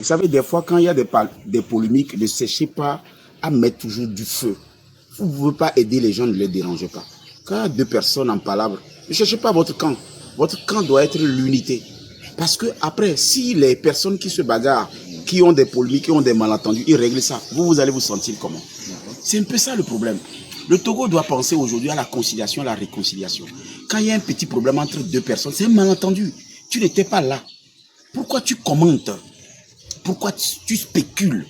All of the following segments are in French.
Vous savez, des fois, quand il y a des polémiques, ne cherchez pas à mettre toujours du feu. Vous ne pouvez pas aider les gens, ne les dérangez pas. Quand il y a deux personnes en palabre, ne cherchez pas votre camp. Votre camp doit être l'unité. Parce que après, si les personnes qui se bagarrent, qui ont des polémiques, qui ont des malentendus, ils règlent ça, vous allez vous sentir comment? C'est un peu ça le problème. Le Togo doit penser aujourd'hui à la conciliation, à la réconciliation. Quand il y a un petit problème entre deux personnes, c'est un malentendu. Tu n'étais pas là. Pourquoi tu commentes? Pourquoi tu spécules?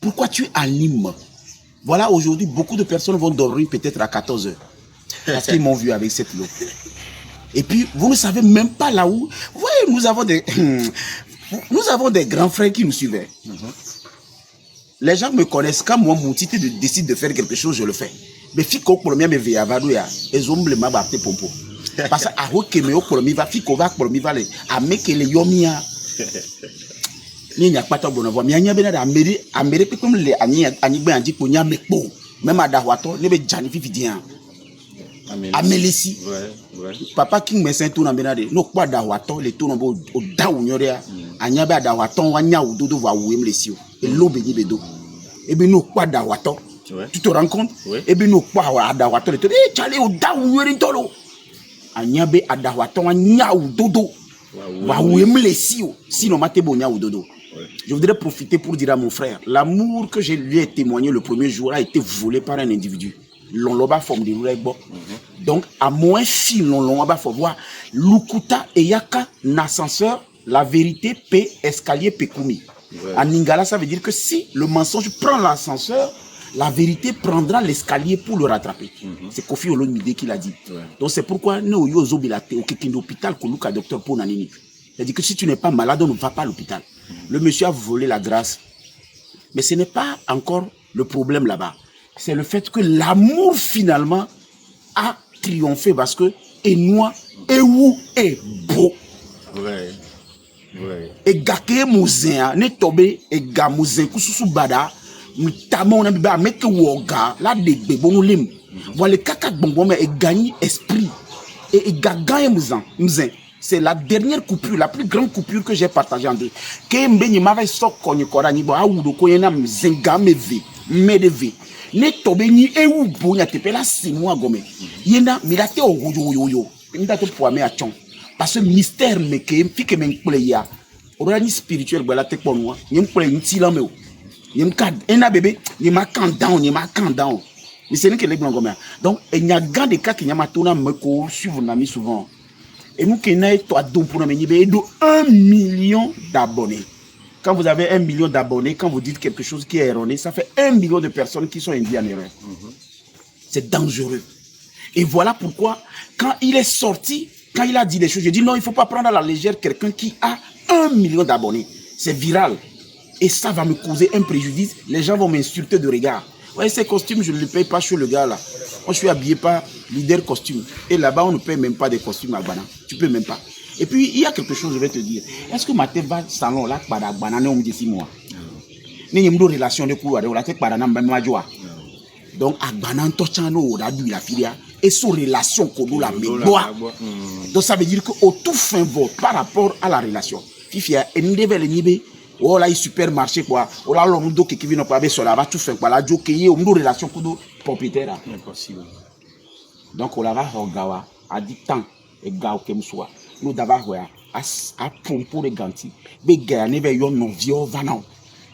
Pourquoi tu animes? Voilà, aujourd'hui, beaucoup de personnes vont dormir peut-être à 14 h. Parce qu'ils m'ont vu avec cette l'eau. Et puis, vous ne savez même pas là où... Vous voyez, nous avons des grands frères qui nous suivaient. Les gens me connaissent. Quand moi, mon titre décide de faire quelque chose, je le fais. Mais fiko kolomia me veya vadoya, ezomble ma bapte pompo. Parce que à me o kolomiva fiko va kolomiva le ameke le yomia. Ni nya pata bona vo mi anya be na amere pe comme le ani be andi ko nya mekpo. Même à Dawato, ne be jani fifidian. Amelesi. Ouais. Papa King me saint tout na benade. No kwa Dawato le tout no bo o dawu nyorea. Anya be Dawato wa nya udodo va wuem lesio. E lobe ni bedo. E be no kwa Dawato. Ouais. Tu te rends compte? Ouais. Et bien nous quoi Dawato le eh chale o dawu yorintolo. Anya be Dawato wa nya udodo. Va wuem lesio. Sinon mate bo nya udodo. Je voudrais profiter pour dire à mon frère, l'amour que je lui ai témoigné le premier jour a été volé par un individu. L'onloba forme de l'ouegbo. Donc, à moins si l'onloba faut voir, Lukuta et Yaka n'ascenseur, la vérité paie escalier pekumi. En Lingala, ça veut dire que si le mensonge prend l'ascenseur, la vérité prendra l'escalier pour le rattraper. C'est Kofi Olomide qui l'a dit. Donc, c'est pourquoi nous, nous, bilate, au hôpital, que docteur Ponanini. C'est-à-dire que si tu n'es pas malade, on ne va pas à l'hôpital. Le monsieur a volé la grâce. Mais ce n'est pas encore le problème là-bas. C'est le fait que l'amour, finalement, a triomphé parce que et moi, et où est beau. Et gake mouzen, ne tobe, et ga mouzen, kousousou bada, notamment on a bien mec woga, là des bon lim. Voilà kaka bonbon mais et gagne esprit. Et gagne mouzen. C'est la dernière coupure, la plus grande coupure que j'ai partagée en deux. Kembe ni m'avait sok konyi korani bo awudo koyena mzenga meve, medeve. Ne tobe ni ewu bonya tepe la 6 mois gome. Yena milate oyoyoyo. Nda to poame a chon. Parce que mystère me ke fike men kple ya. Orani spirituel bala te ponwa. Nyem kple ntila me o. Nyem ka ena bébé, ni ma calm down. Mais c'est que les blancs gome. Donc il y a gars de cas qui nyama tona me ko suivre nami souvent. Et nous, qui n'avons pas de 1 million d'abonnés. Quand vous avez 1 million d'abonnés, quand vous dites quelque chose qui est erroné, ça fait 1 million de personnes qui sont induites en erreur. C'est dangereux. Et voilà pourquoi, quand il est sorti, quand il a dit des choses, je dis non, il ne faut pas prendre à la légère quelqu'un qui a 1 million d'abonnés. C'est viral. Et ça va me causer un préjudice. Les gens vont m'insulter de regard. Ouais, ces costumes, je ne les paye pas chez le gars là. Moi, je suis habillé par leader costume. Et là-bas, on ne paye même pas des costumes à Gbana. Tu peux même pas. Et puis, il y a quelque chose, je vais te dire. Est-ce que ma tête va salon là, Gbana, Gbana, on me dit 6 mois. N'y a pas de relation de couloir, on a fait Gbana, Gbana, donc, à Gbana, on a dû la filia. Et sous relation, qu'on la met. Donc, ça veut dire qu'au tout fin vote, par rapport à la relation, Fifia, et nous devons le oh là, il supermarché quoi. Oh là, l'homme d'eau qui vient pas sur la va tout faire quoi. La joke qui est au niveau relation pour nous propriétaire. Impossible. Donc on la va regarder à 10 temps et gars comme soit. Nous d'abord ouais à pompo les ganti. Mais gagner vers yon non vieux vanant.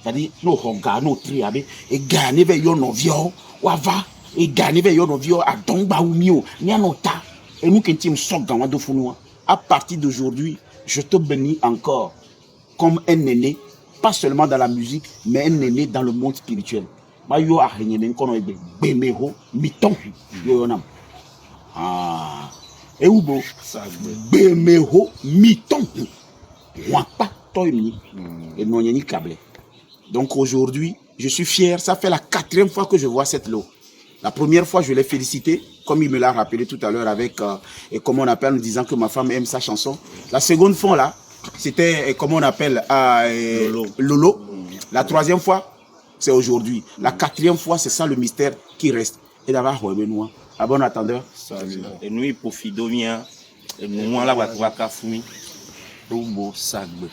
C'est-à-dire nous regarder nous triabe et gagner vers yon non vieux ou va et gagner vers yon non vieux à tomba ou mieux. Ni anota. Et nous qui t'im sok dans de founoua. À partir d'aujourd'hui, je te bénis encore comme un aîné. Pas seulement dans la musique, mais un aîné dans le monde spirituel. Mayo a rien d'un kono ebe bemero miton yoyonam. Ah, et ubo bemero miton. Wapa toyni et non yeni câble. Donc aujourd'hui, je suis fier. Ça fait la 4e fois que je vois cette lot. La première fois, je l'ai félicité, comme il me l'a rappelé tout à l'heure avec et comment on appelle en disant que ma femme aime sa chanson. La seconde fois là. C'était, comment on appelle, Lolo. La 3e fois, c'est aujourd'hui. La 4e fois, c'est ça le mystère qui reste. Et d'abord, à bon attendeur. Et nous, il profite de bien. Et nous, on va faire Rumbo Sagbe.